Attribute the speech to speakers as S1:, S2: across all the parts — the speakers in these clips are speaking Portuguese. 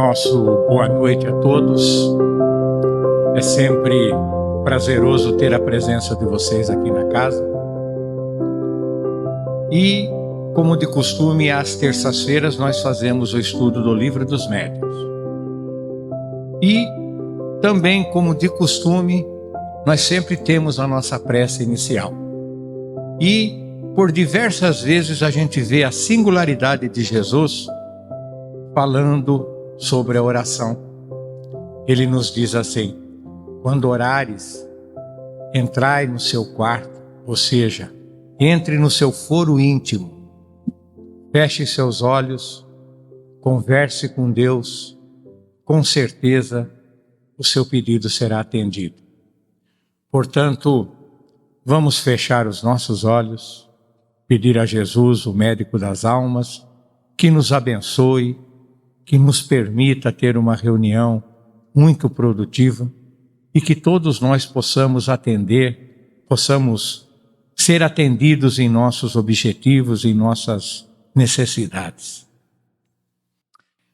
S1: nosso boa noite a todos. É sempre prazeroso ter a presença de vocês aqui na casa. E, como de costume, às terças-feiras nós fazemos o estudo do Livro dos Médiuns. E também, como de costume, nós sempre temos a nossa prece inicial. E, por diversas vezes, a gente vê a singularidade de Jesus falando sobre a oração. Ele nos diz assim: quando orares, entrai no seu quarto, ou seja, entre no seu foro íntimo, feche seus olhos, converse com Deus, com certeza o seu pedido será atendido. Portanto, vamos fechar os nossos olhos, pedir a Jesus, o médico das almas, que nos abençoe, que nos permita ter uma reunião muito produtiva e que todos nós possamos ser atendidos em nossos objetivos, em nossas necessidades.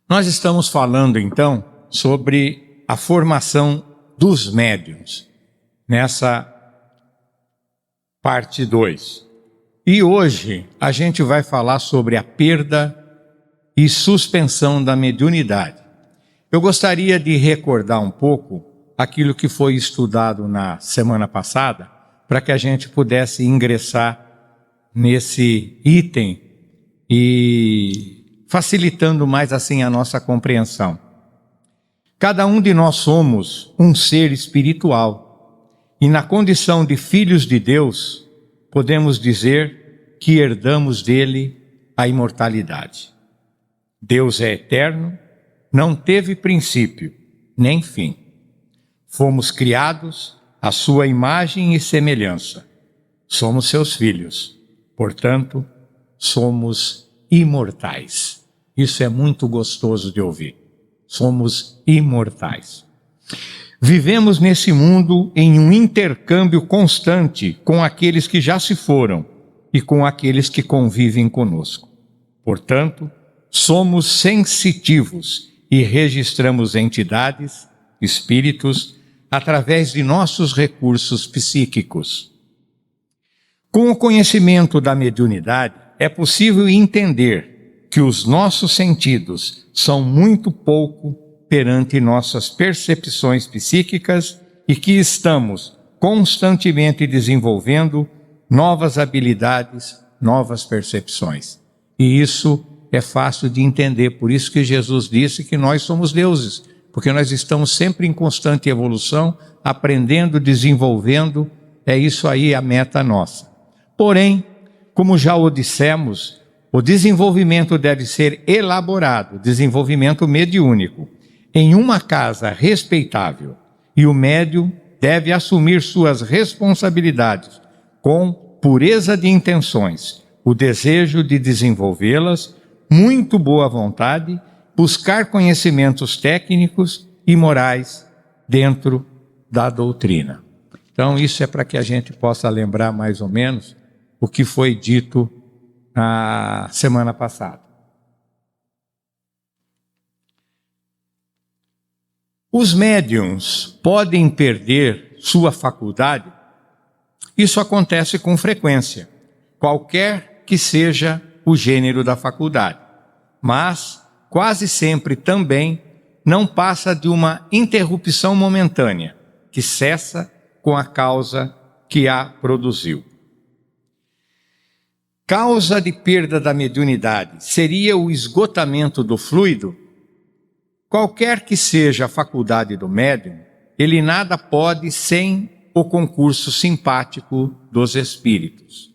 S1: Nós estamos falando então sobre a formação dos médiuns, nessa parte 2. E hoje a gente vai falar sobre a perda e suspensão da mediunidade. Eu gostaria de recordar um pouco aquilo que foi estudado na semana passada, para que a gente pudesse ingressar nesse item e facilitando mais assim a nossa compreensão. Cada um de nós somos um ser espiritual e na condição de filhos de Deus, podemos dizer que herdamos dele a imortalidade. Deus é eterno, não teve princípio, nem fim. Fomos criados à sua imagem e semelhança. Somos seus filhos, portanto, somos imortais. Isso é muito gostoso de ouvir. Somos imortais. Vivemos nesse mundo em um intercâmbio constante com aqueles que já se foram e com aqueles que convivem conosco. Portanto, somos sensitivos e registramos entidades, espíritos, através de nossos recursos psíquicos. Com o conhecimento da mediunidade, é possível entender que os nossos sentidos são muito pouco perante nossas percepções psíquicas e que estamos constantemente desenvolvendo novas habilidades, novas percepções. E isso é fácil de entender, por isso que Jesus disse que nós somos deuses, porque nós estamos sempre em constante evolução, aprendendo, desenvolvendo, é isso aí a meta nossa. Porém, como já o dissemos, o desenvolvimento deve ser elaborado, desenvolvimento mediúnico, em uma casa respeitável, e o médium deve assumir suas responsabilidades com pureza de intenções, o desejo de desenvolvê-las, muito boa vontade, buscar conhecimentos técnicos e morais dentro da doutrina. Então, isso é para que a gente possa lembrar mais ou menos o que foi dito na semana passada. Os médiuns podem perder sua faculdade? Isso acontece com frequência, qualquer que seja o gênero da faculdade, mas quase sempre também não passa de uma interrupção momentânea, que cessa com a causa que a produziu. Causa de perda da mediunidade seria o esgotamento do fluido? Qualquer que seja a faculdade do médium, ele nada pode sem o concurso simpático dos espíritos.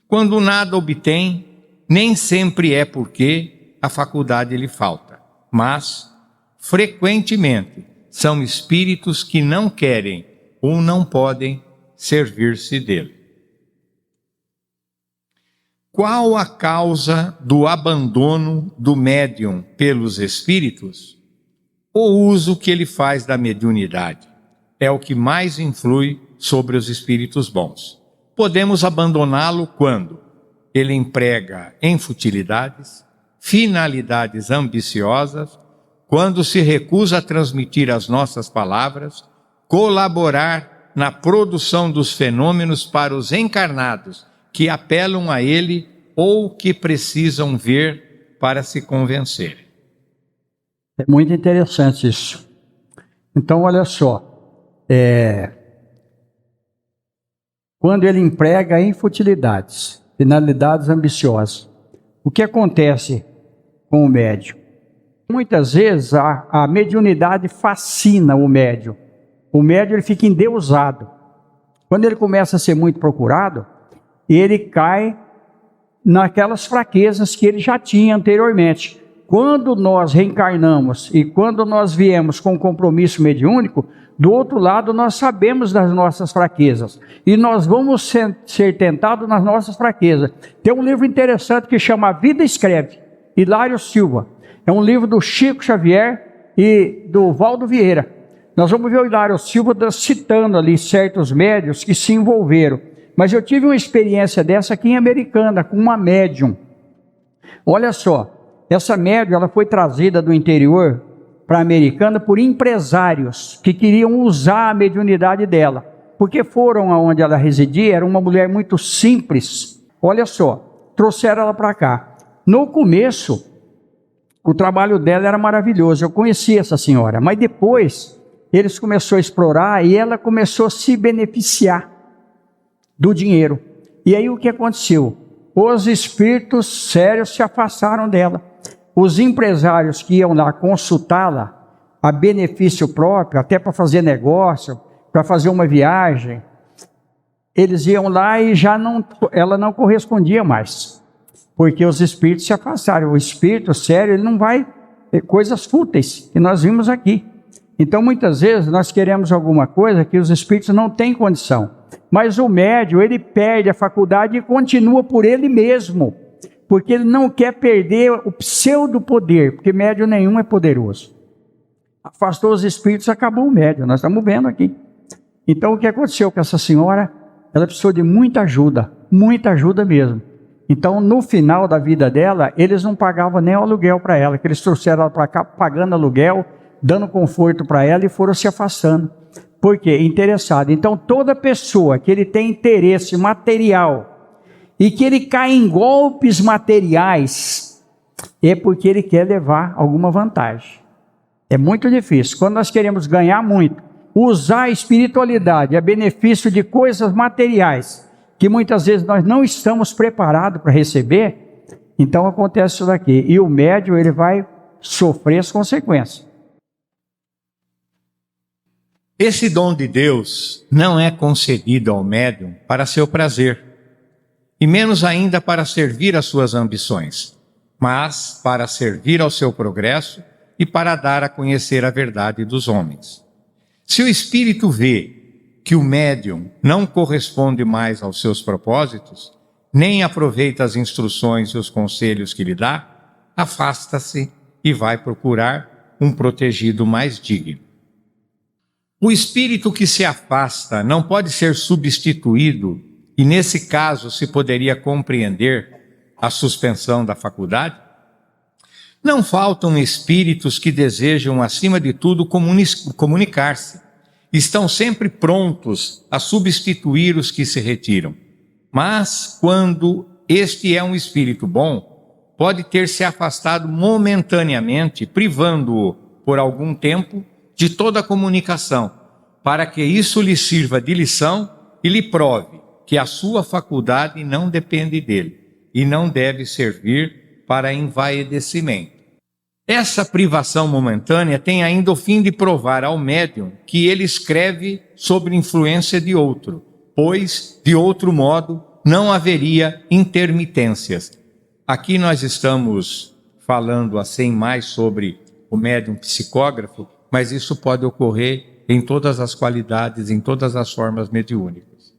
S1: Quando nada obtém, nem sempre é porque a faculdade lhe falta, mas, frequentemente, são espíritos que não querem ou não podem servir-se dele. Qual a causa do abandono do médium pelos espíritos? O uso que ele faz da mediunidade é o que mais influi sobre os espíritos bons. Podemos abandoná-lo quando ele emprega em futilidades, finalidades ambiciosas quando se recusa a transmitir as nossas palavras, colaborar na produção dos fenômenos para os encarnados que apelam a ele ou que precisam ver para se convencer.
S2: É muito interessante isso. Então, olha só, quando ele emprega inutilidades, finalidades ambiciosas, o que acontece com o médium? Muitas vezes a mediunidade fascina o médium. O médium ele fica endeusado. Quando ele começa a ser muito procurado, ele cai naquelas fraquezas que ele já tinha anteriormente. Quando nós reencarnamos e quando nós viemos com um compromisso mediúnico, do outro lado nós sabemos das nossas fraquezas e nós vamos ser tentados nas nossas fraquezas. Tem um livro interessante que chama A Vida Escreve, Hilário Silva. É um livro do Chico Xavier e do Valdo Vieira. Nós vamos ver o Hilário Silva citando ali certos médiuns que se envolveram. Mas eu tive uma experiência dessa aqui em Americana, com uma médium. Olha só, essa médium ela foi trazida do interior para a Americana por empresários que queriam usar a mediunidade dela. Porque foram aonde ela residia, era uma mulher muito simples. Olha só, trouxeram ela para cá. No começo, o trabalho dela era maravilhoso, eu conheci essa senhora, mas depois eles começaram a explorar e ela começou a se beneficiar do dinheiro. E aí o que aconteceu? Os espíritos sérios se afastaram dela. Os empresários que iam lá consultá-la a benefício próprio, até para fazer negócio, para fazer uma viagem, eles iam lá e ela não correspondia mais. Porque os espíritos se afastaram. O espírito sério, ele não vai ter coisas fúteis, que nós vimos aqui. Então, muitas vezes, nós queremos alguma coisa que os espíritos não têm condição. Mas o médium, ele perde a faculdade e continua por ele mesmo. Porque ele não quer perder o pseudo-poder, porque médium nenhum é poderoso. Afastou os espíritos, acabou o médium, nós estamos vendo aqui. Então, o que aconteceu com essa senhora? Ela precisou de muita ajuda mesmo. Então, no final da vida dela, eles não pagavam nem o aluguel para ela, que eles trouxeram ela para cá pagando aluguel, dando conforto para ela e foram se afastando. Por quê? Interessado. Então, toda pessoa que ele tem interesse material e que ele cai em golpes materiais, é porque ele quer levar alguma vantagem. É muito difícil. Quando nós queremos ganhar muito, usar a espiritualidade a benefício de coisas materiais, que muitas vezes nós não estamos preparados para receber, então acontece isso daqui. E o médium, ele vai sofrer as consequências.
S1: Esse dom de Deus não é concedido ao médium para seu prazer, e menos ainda para servir às suas ambições, mas para servir ao seu progresso e para dar a conhecer a verdade dos homens. Se o espírito vê que o médium não corresponde mais aos seus propósitos, nem aproveita as instruções e os conselhos que lhe dá, afasta-se e vai procurar um protegido mais digno. O espírito que se afasta não pode ser substituído, e nesse caso se poderia compreender a suspensão da faculdade. Não faltam espíritos que desejam, acima de tudo, comunicar-se. Estão sempre prontos a substituir os que se retiram. Mas, quando este é um espírito bom, pode ter se afastado momentaneamente, privando-o, por algum tempo, de toda a comunicação, para que isso lhe sirva de lição e lhe prove que a sua faculdade não depende dele e não deve servir para envaidecimento. Essa privação momentânea tem ainda o fim de provar ao médium que ele escreve sob influência de outro, pois, de outro modo, não haveria intermitências. Aqui nós estamos falando assim mais sobre o médium psicógrafo, mas isso pode ocorrer em todas as qualidades, em todas as formas mediúnicas.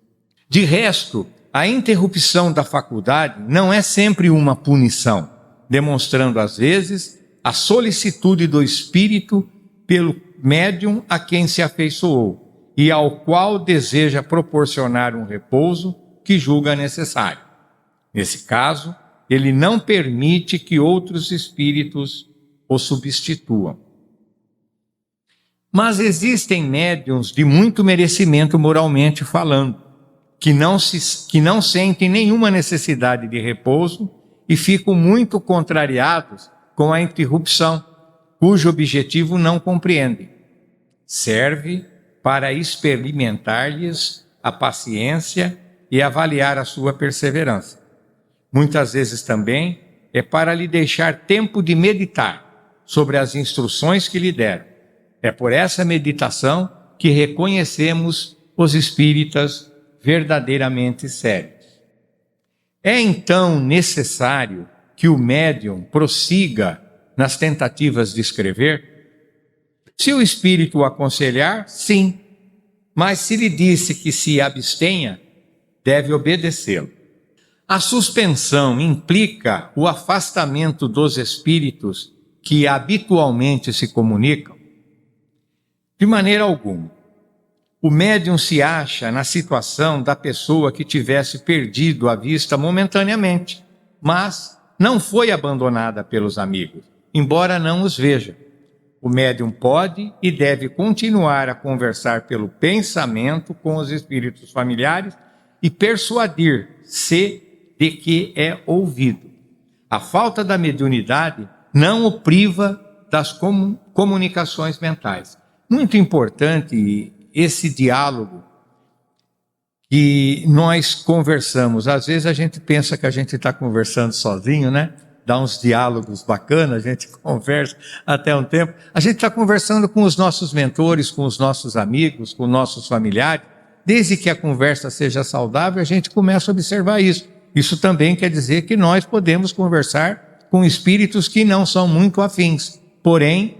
S1: De resto, a interrupção da faculdade não é sempre uma punição, demonstrando às vezes a solicitude do espírito pelo médium a quem se afeiçoou e ao qual deseja proporcionar um repouso que julga necessário. Nesse caso, ele não permite que outros espíritos o substituam. Mas existem médiuns de muito merecimento moralmente falando, que não sentem nenhuma necessidade de repouso e ficam muito contrariados com a interrupção, cujo objetivo não compreendem. Serve para experimentar-lhes a paciência e avaliar a sua perseverança. Muitas vezes também é para lhe deixar tempo de meditar sobre as instruções que lhe deram. É por essa meditação que reconhecemos os espíritas verdadeiramente sérios. É então necessário que o médium prossiga nas tentativas de escrever? Se o espírito o aconselhar, sim, mas se lhe disse que se abstenha, deve obedecê-lo. A suspensão implica o afastamento dos espíritos que habitualmente se comunicam? De maneira alguma. O médium se acha na situação da pessoa que tivesse perdido a vista momentaneamente, mas não foi abandonada pelos amigos, embora não os veja. O médium pode e deve continuar a conversar pelo pensamento com os espíritos familiares e persuadir-se de que é ouvido. A falta da mediunidade não o priva das comunicações mentais. Muito importante esse diálogo que nós conversamos. Às vezes a gente pensa que a gente está conversando sozinho, né? Dá uns diálogos bacanas, a gente conversa até um tempo. A gente está conversando com os nossos mentores, com os nossos amigos, com nossos familiares. Desde que a conversa seja saudável, a gente começa a observar isso. Isso também quer dizer que nós podemos conversar com espíritos que não são muito afins. Porém,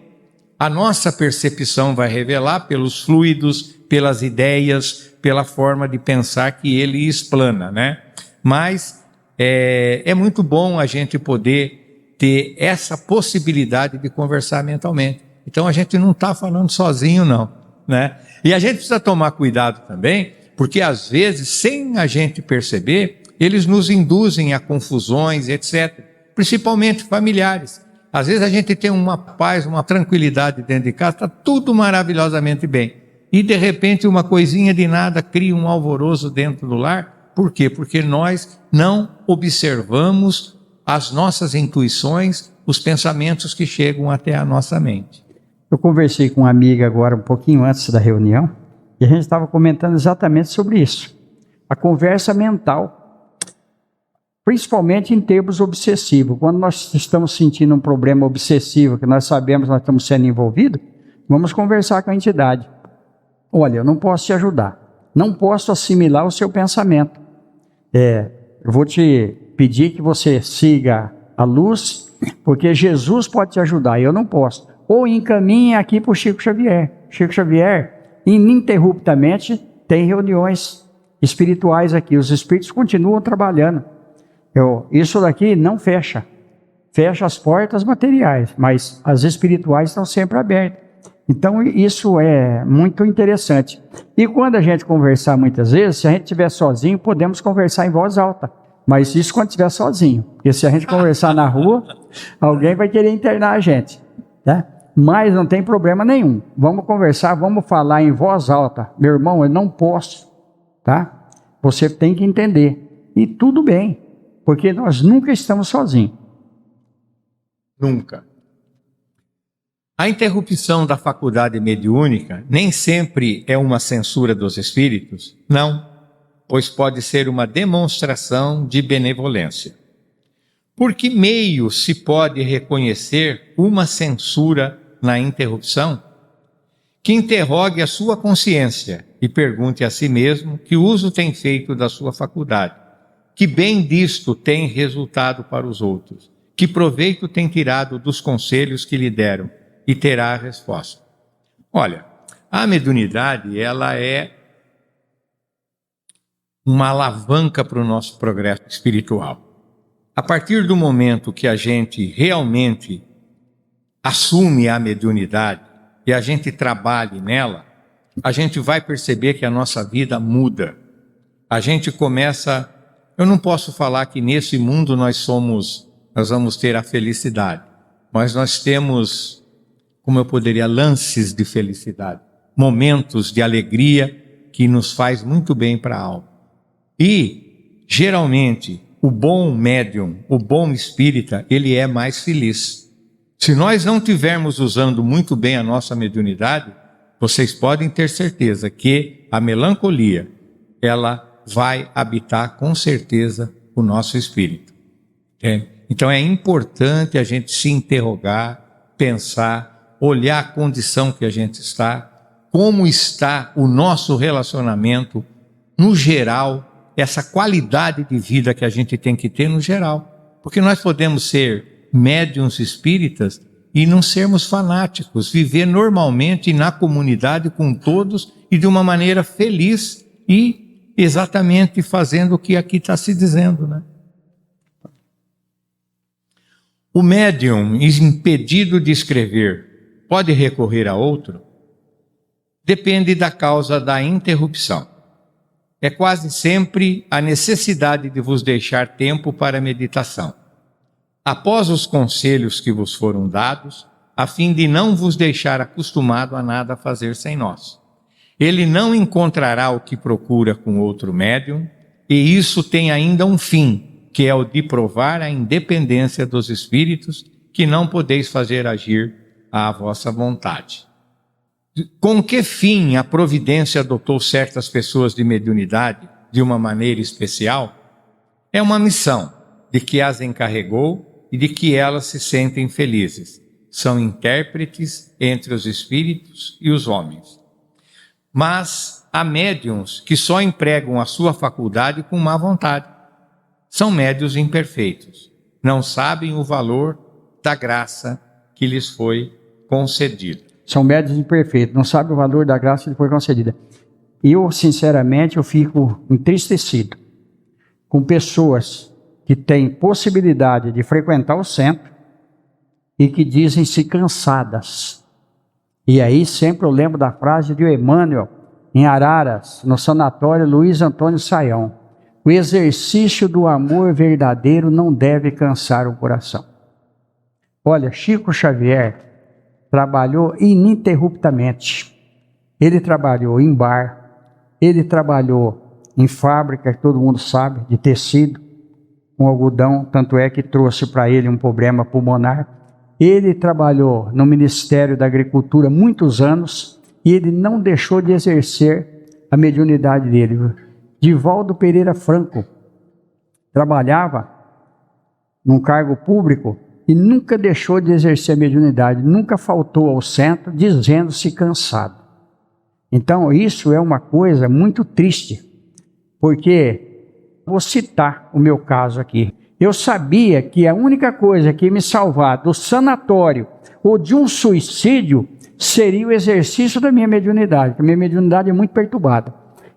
S1: a nossa percepção vai revelar pelos fluidos, pelas ideias, pela forma de pensar que ele explana, né? Mas é muito bom a gente poder ter essa possibilidade de conversar mentalmente. Então a gente não está falando sozinho não, né? E a gente precisa tomar cuidado também, porque às vezes, sem a gente perceber, eles nos induzem a confusões, etc. Principalmente familiares. Às vezes a gente tem uma paz, uma tranquilidade dentro de casa, está tudo maravilhosamente bem. E de repente uma coisinha de nada cria um alvoroço dentro do lar. Por quê? Porque nós não observamos as nossas intuições, os pensamentos que chegam até a nossa mente.
S2: Eu conversei com uma amiga agora, um pouquinho antes da reunião, e a gente estava comentando exatamente sobre isso. A conversa mental. Principalmente em termos obsessivos. Quando nós estamos sentindo um problema obsessivo, que nós sabemos que nós estamos sendo envolvidos, vamos conversar com a entidade. Olha, eu não posso te ajudar. Não posso assimilar o seu pensamento. Eu vou te pedir que você siga a luz, porque Jesus pode te ajudar, eu não posso. Ou encaminhe aqui para o Chico Xavier. Chico Xavier, ininterruptamente, tem reuniões espirituais aqui. Os espíritos continuam trabalhando. Isso daqui não fecha as portas materiais, mas as espirituais estão sempre abertas. Então isso é muito interessante. E quando a gente conversar muitas vezes, se a gente estiver sozinho, podemos conversar em voz alta, mas isso quando estiver sozinho, porque se a gente conversar na rua, alguém vai querer internar a gente, tá? Mas não tem problema nenhum, vamos conversar, vamos falar em voz alta. Meu irmão, eu não posso, tá? Você tem que entender, e tudo bem. Porque nós nunca estamos sozinhos.
S1: Nunca. A interrupção da faculdade mediúnica nem sempre é uma censura dos espíritos, não, pois pode ser uma demonstração de benevolência. Por que meio se pode reconhecer uma censura na interrupção? Que interrogue a sua consciência e pergunte a si mesmo que uso tem feito da sua faculdade. Que bem disto tem resultado para os outros? Que proveito tem tirado dos conselhos que lhe deram? E terá a resposta. Olha, a mediunidade, ela é uma alavanca para o nosso progresso espiritual. A partir do momento que a gente realmente assume a mediunidade e a gente trabalhe nela, a gente vai perceber que a nossa vida muda. A gente começa... Eu não posso falar que nesse mundo nós vamos ter a felicidade, mas nós temos como eu poderia, lances de felicidade, momentos de alegria que nos faz muito bem para a alma. E, geralmente, o bom médium, o bom espírita, ele é mais feliz. Se nós não estivermos usando muito bem a nossa mediunidade, vocês podem ter certeza que a melancolia, ela vai habitar com certeza o nosso espírito. Então é importante a gente se interrogar, pensar, olhar a condição que a gente está, como está o nosso relacionamento no geral, essa qualidade de vida que a gente tem que ter no geral. Porque nós podemos ser médiuns espíritas e não sermos fanáticos, viver normalmente na comunidade com todos e de uma maneira feliz e exatamente fazendo o que aqui está se dizendo, né? O médium, impedido de escrever, pode recorrer a outro? Depende da causa da interrupção. É quase sempre a necessidade de vos deixar tempo para meditação, após os conselhos que vos foram dados, a fim de não vos deixar acostumado a nada fazer sem nós. Ele não encontrará o que procura com outro médium, e isso tem ainda um fim, que é o de provar a independência dos espíritos, que não podeis fazer agir à vossa vontade. Com que fim a providência adotou certas pessoas de mediunidade de uma maneira especial? É uma missão de que as encarregou e de que elas se sentem felizes. São intérpretes entre os espíritos e os homens. Mas há médiuns que só empregam a sua faculdade com má vontade. São médiuns imperfeitos. Não sabem o valor da graça que lhes foi concedida.
S2: São médios imperfeitos, não sabem o valor da graça que lhe foi concedida. Eu, sinceramente, eu fico entristecido com pessoas que têm possibilidade de frequentar o centro e que dizem-se cansadas. E aí sempre eu lembro da frase de Emmanuel, em Araras, no sanatório Luiz Antônio Saião: o exercício do amor verdadeiro não deve cansar o coração. Olha, Chico Xavier trabalhou ininterruptamente. Ele trabalhou em bar, ele trabalhou em fábrica, que todo mundo sabe, de tecido, com algodão, tanto é que trouxe para ele um problema pulmonar. Ele trabalhou no Ministério da Agricultura muitos anos e ele não deixou de exercer a mediunidade dele. Divaldo Pereira Franco trabalhava num cargo público e nunca deixou de exercer a mediunidade, nunca faltou ao centro dizendo-se cansado. Então isso é uma coisa muito triste, porque vou citar o meu caso aqui. Eu sabia que a única coisa que ia me salvar do sanatório ou de um suicídio seria o exercício da minha mediunidade, porque a minha mediunidade é muito perturbada.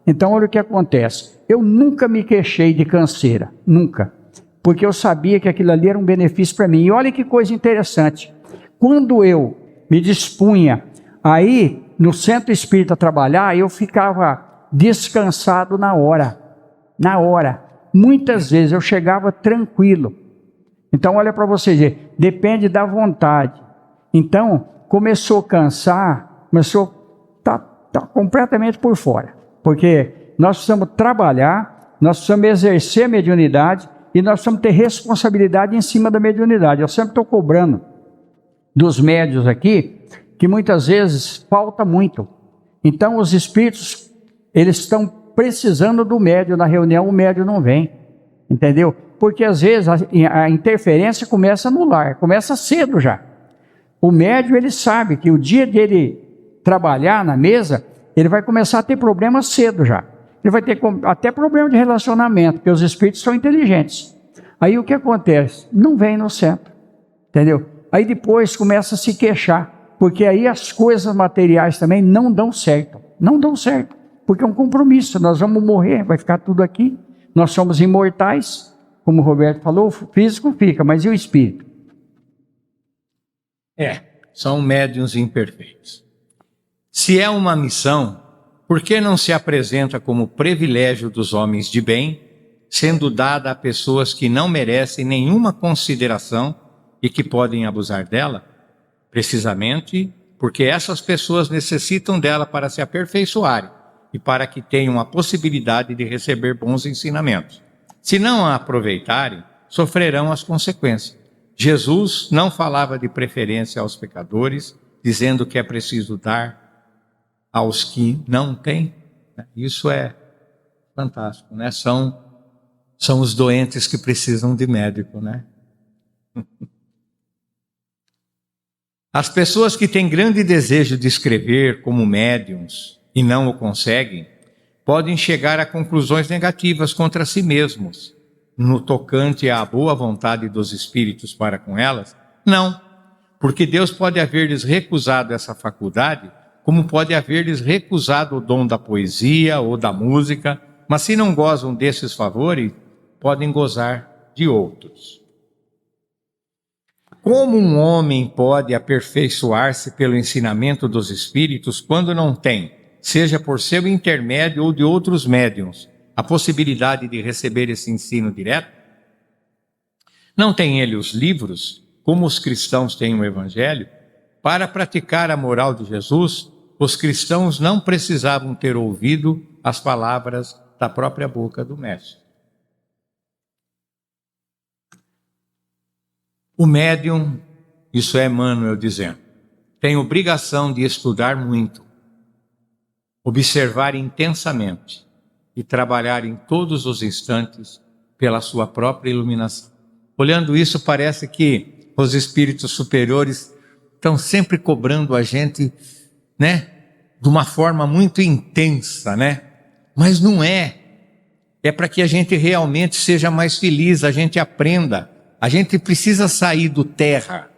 S2: Então olha o que acontece, eu nunca me queixei de canseira, nunca. Porque eu sabia que aquilo ali era um benefício para mim. E olha que coisa interessante, quando eu me dispunha a ir no centro espírita trabalhar, eu ficava descansado na hora. Muitas vezes eu chegava tranquilo. Então olha para você ver, depende da vontade. Então começou a cansar, começou a tá completamente por fora. Porque nós precisamos trabalhar, nós precisamos exercer a mediunidade, e nós precisamos ter responsabilidade em cima da mediunidade. Eu sempre estou cobrando dos médiuns aqui, que muitas vezes falta muito. Então os espíritos, eles estão precisando do médium na reunião, o médium não vem, entendeu? Porque às vezes a interferência começa no lar, começa cedo já. O médium, ele sabe que o dia dele trabalhar na mesa, ele vai começar a ter problemas cedo já. Ele vai ter até problema de relacionamento, porque os espíritos são inteligentes. Aí o que acontece? Não vem no centro, entendeu? Aí depois começa a se queixar, porque aí as coisas materiais também não dão certo. Não dão certo, porque é um compromisso. Nós vamos morrer, vai ficar tudo aqui. Nós somos imortais, como o Roberto falou, o físico fica, mas e o espírito?
S1: São médiuns imperfeitos. Se é uma missão, por que não se apresenta como privilégio dos homens de bem, sendo dada a pessoas que não merecem nenhuma consideração e que podem abusar dela? Precisamente porque essas pessoas necessitam dela para se aperfeiçoarem e para que tenham a possibilidade de receber bons ensinamentos. Se não a aproveitarem, sofrerão as consequências. Jesus não falava de preferência aos pecadores, dizendo que é preciso dar aos que não têm. Isso é fantástico, né? São os doentes que precisam de médico, né? As pessoas que têm grande desejo de escrever como médiuns e não o conseguem, podem chegar a conclusões negativas contra si mesmos, no tocante à boa vontade dos espíritos para com elas? Não, porque Deus pode haver-lhes recusado essa faculdade, como pode haver-lhes recusado o dom da poesia ou da música, mas se não gozam desses favores, podem gozar de outros. Como um homem pode aperfeiçoar-se pelo ensinamento dos espíritos quando não tem, seja por seu intermédio ou de outros médiuns, a possibilidade de receber esse ensino direto? Não tem ele os livros, como os cristãos têm o Evangelho? Para praticar a moral de Jesus, os cristãos não precisavam ter ouvido as palavras da própria boca do Mestre. O médium, isso é Emmanuel dizendo, tem obrigação de estudar muito, observar intensamente e trabalhar em todos os instantes pela sua própria iluminação. Olhando isso, parece que os espíritos superiores estão sempre cobrando a gente, né, de uma forma muito intensa, né? Mas não é. É para que a gente realmente seja mais feliz, a gente aprenda. A gente precisa sair do terra.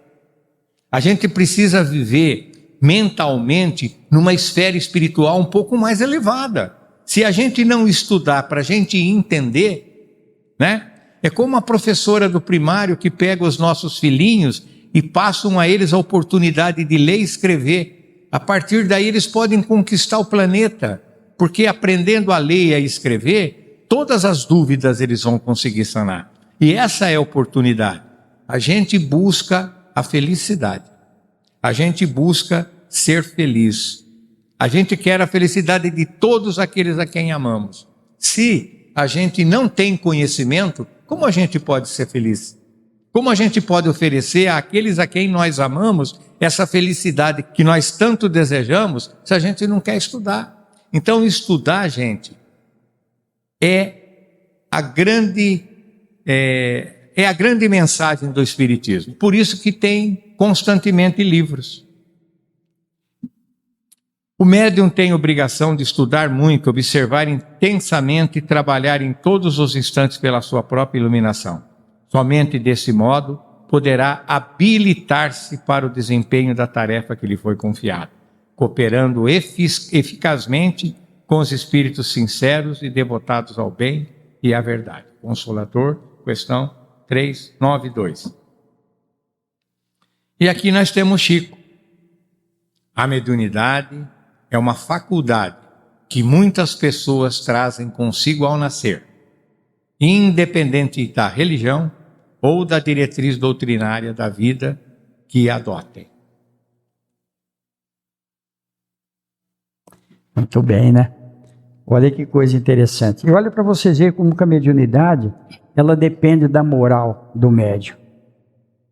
S1: A gente precisa viver mentalmente numa esfera espiritual um pouco mais elevada. Se a gente não estudar para a gente entender, né? É como a professora do primário que pega os nossos filhinhos e passam a eles a oportunidade de ler e escrever. A partir daí eles podem conquistar o planeta, porque aprendendo a ler e a escrever, todas as dúvidas eles vão conseguir sanar. E essa é a oportunidade. A gente busca a felicidade. A gente busca ser feliz. A gente quer a felicidade de todos aqueles a quem amamos. Se a gente não tem conhecimento, como a gente pode ser feliz? Como a gente pode oferecer àqueles a quem nós amamos essa felicidade que nós tanto desejamos, se a gente não quer estudar? Então, estudar, gente, é a grande mensagem do Espiritismo. Por isso que tem constantemente livros. O médium tem obrigação de estudar muito, observar intensamente e trabalhar em todos os instantes pela sua própria iluminação. Somente desse modo poderá habilitar-se para o desempenho da tarefa que lhe foi confiada, cooperando eficazmente com os espíritos sinceros e devotados ao bem e à verdade. Consolador, questão 392. E aqui nós temos Chico. A mediunidade é uma faculdade que muitas pessoas trazem consigo ao nascer, independente da religião ou da diretriz doutrinária da vida que adotem.
S2: Muito bem, né? Olha que coisa interessante. E olha para vocês verem como que a mediunidade, ela depende da moral do médium.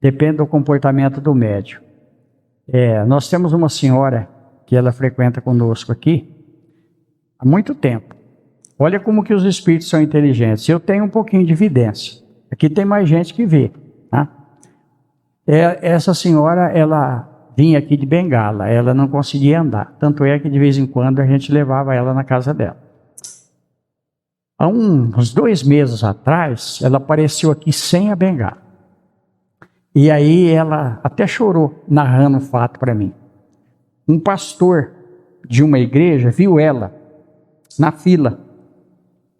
S2: Depende do comportamento do médium. Nós temos uma senhora que ela frequenta conosco aqui há muito tempo. Olha como que os espíritos são inteligentes. Eu tenho um pouquinho de evidência. Aqui tem mais gente que vê. Tá? Essa senhora, ela vinha aqui de bengala, ela não conseguia andar. Tanto é que de vez em quando a gente levava ela na casa dela. Há uns 2 meses atrás, ela apareceu aqui sem a bengala. E aí ela até chorou, narrando o fato para mim. Um pastor de uma igreja viu ela na fila,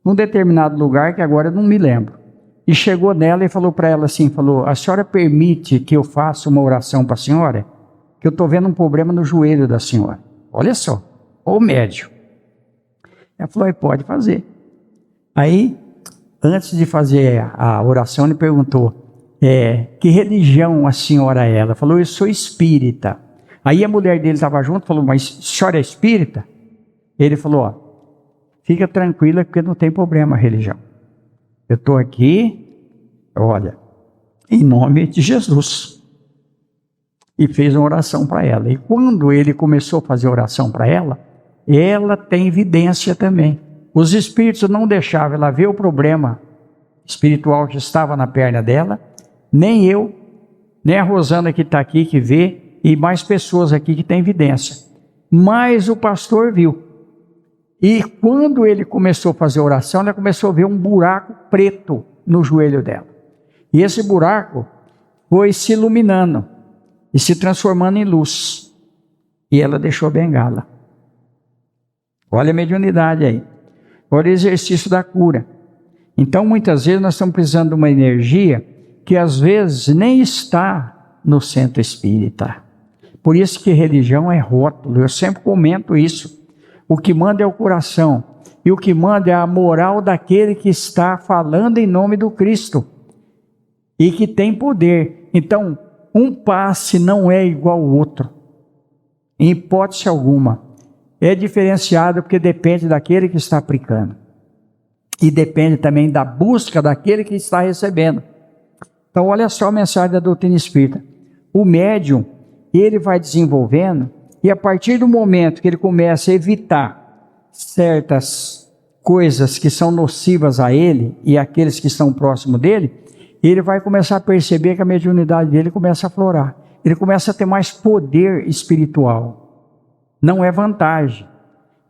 S2: num determinado lugar que agora eu não me lembro. E chegou nela e falou para ela assim, a senhora permite que eu faça uma oração para a senhora? Que eu estou vendo um problema no joelho da senhora. Olha só, o médium. Ela falou, pode fazer. Aí, antes de fazer a oração, ele perguntou, que religião a senhora é? Ela falou, eu sou espírita. Aí a mulher dele estava junto, falou, mas a senhora é espírita? Ele falou, ó, fica tranquila porque não tem problema a religião. Eu estou aqui, olha, em nome de Jesus. E fez uma oração para ela. E quando ele começou a fazer oração para ela tem evidência também. Os espíritos não deixavam ela ver o problema espiritual que estava na perna dela, nem eu, nem a Rosana que está aqui, que vê, e mais pessoas aqui que têm evidência. Mas o pastor viu. E quando ele começou a fazer oração, ela começou a ver um buraco preto no joelho dela. E esse buraco foi se iluminando e se transformando em luz. E ela deixou a bengala. Olha a mediunidade aí. Olha o exercício da cura. Então, muitas vezes, nós estamos precisando de uma energia que, às vezes, nem está no centro espírita. Por isso que religião é rótulo. Eu sempre comento isso. O que manda é o coração. E o que manda é a moral daquele que está falando em nome do Cristo. E que tem poder. Então, um passe não é igual ao outro. Em hipótese alguma. É diferenciado porque depende daquele que está aplicando. E depende também da busca daquele que está recebendo. Então, olha só a mensagem da doutrina espírita. O médium, ele vai desenvolvendo, e a partir do momento que ele começa a evitar certas coisas que são nocivas a ele e aqueles que estão próximos dele, ele vai começar a perceber que a mediunidade dele começa a aflorar. Ele começa a ter mais poder espiritual. Não é vantagem,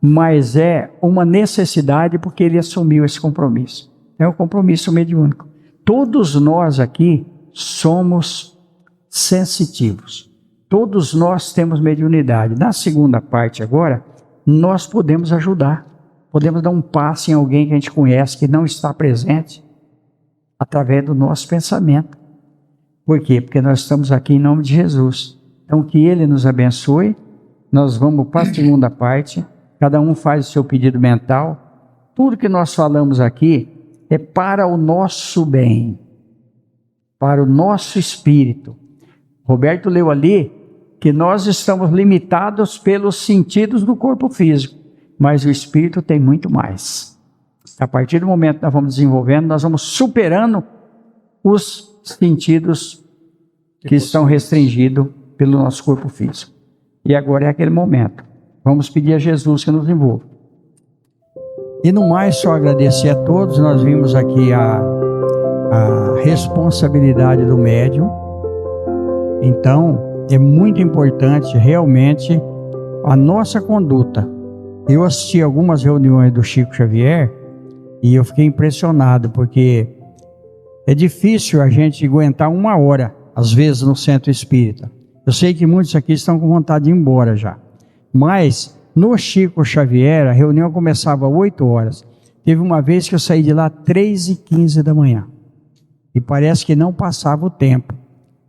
S2: mas é uma necessidade porque ele assumiu esse compromisso. É um compromisso mediúnico. Todos nós aqui somos sensitivos. Todos nós temos mediunidade. Na segunda parte agora, nós podemos ajudar. Podemos dar um passe em alguém que a gente conhece que não está presente, através do nosso pensamento. Por quê? Porque nós estamos aqui em nome de Jesus. Então, que Ele nos abençoe. Nós vamos para a segunda parte. Cada um faz o seu pedido mental. Tudo que nós falamos aqui é para o nosso bem, para o nosso espírito. Roberto leu ali que nós estamos limitados pelos sentidos do corpo físico, mas o espírito tem muito mais. A partir do momento que nós vamos desenvolvendo, nós vamos superando os sentidos que estão restringidos pelo nosso corpo físico. E agora é aquele momento. Vamos pedir a Jesus que nos envolva. E no mais, só agradecer a todos. Nós vimos aqui a responsabilidade do médium. Então, é muito importante realmente a nossa conduta. Eu assisti algumas reuniões do Chico Xavier e eu fiquei impressionado, porque é difícil a gente aguentar 1 hora, às vezes, no centro espírita. Eu sei que muitos aqui estão com vontade de ir embora já. Mas, no Chico Xavier, a reunião começava às 8 horas. Teve uma vez que eu saí de lá às 3h15 da manhã. E parece que não passava o tempo.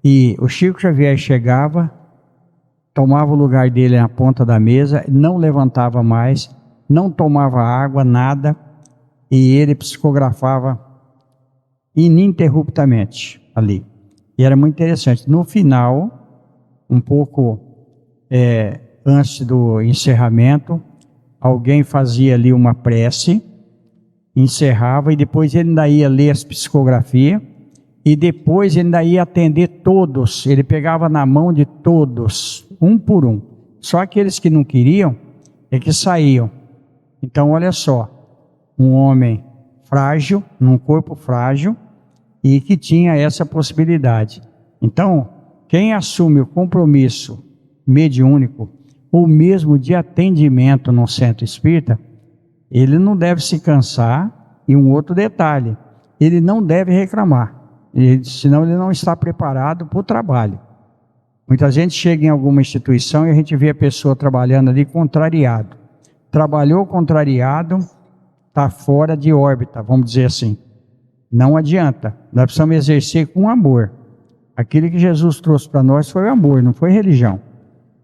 S2: E o Chico Xavier chegava, tomava o lugar dele na ponta da mesa, não levantava mais, não tomava água, nada. E ele psicografava ininterruptamente ali. E era muito interessante. No final, um pouco antes do encerramento, alguém fazia ali uma prece, encerrava, e depois ele ainda ia ler as psicografias, e depois ele ainda ia atender todos. Ele pegava na mão de todos, um por um. Só aqueles que não queriam é que saíam. Então, olha só, um homem frágil, num corpo frágil, e que tinha essa possibilidade. Então, quem assume o compromisso mediúnico, ou mesmo de atendimento no centro espírita, ele não deve se cansar. E um outro detalhe, ele não deve reclamar, senão ele não está preparado para o trabalho. Muita gente chega em alguma instituição e a gente vê a pessoa trabalhando ali contrariado. Trabalhou contrariado, está fora de órbita, vamos dizer assim. Não adianta, nós precisamos exercer com amor. Aquilo que Jesus trouxe para nós foi o amor, não foi religião.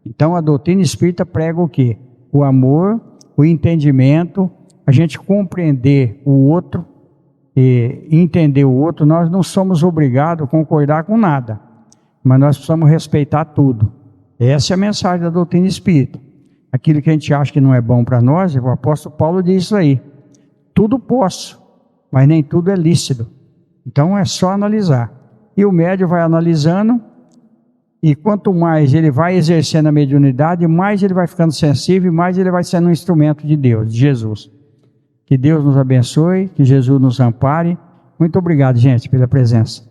S2: Então a doutrina espírita prega o quê? O amor, o entendimento, a gente compreender o outro, e entender o outro. Nós não somos obrigados a concordar com nada, mas nós precisamos respeitar tudo. Essa é a mensagem da doutrina espírita. Aquilo que a gente acha que não é bom para nós, o apóstolo Paulo diz isso aí. Tudo posso, mas nem tudo é lícito. Então é só analisar. E o médium vai analisando, e quanto mais ele vai exercendo a mediunidade, mais ele vai ficando sensível, e mais ele vai sendo um instrumento de Deus, de Jesus. Que Deus nos abençoe, que Jesus nos ampare. Muito obrigado, gente, pela presença.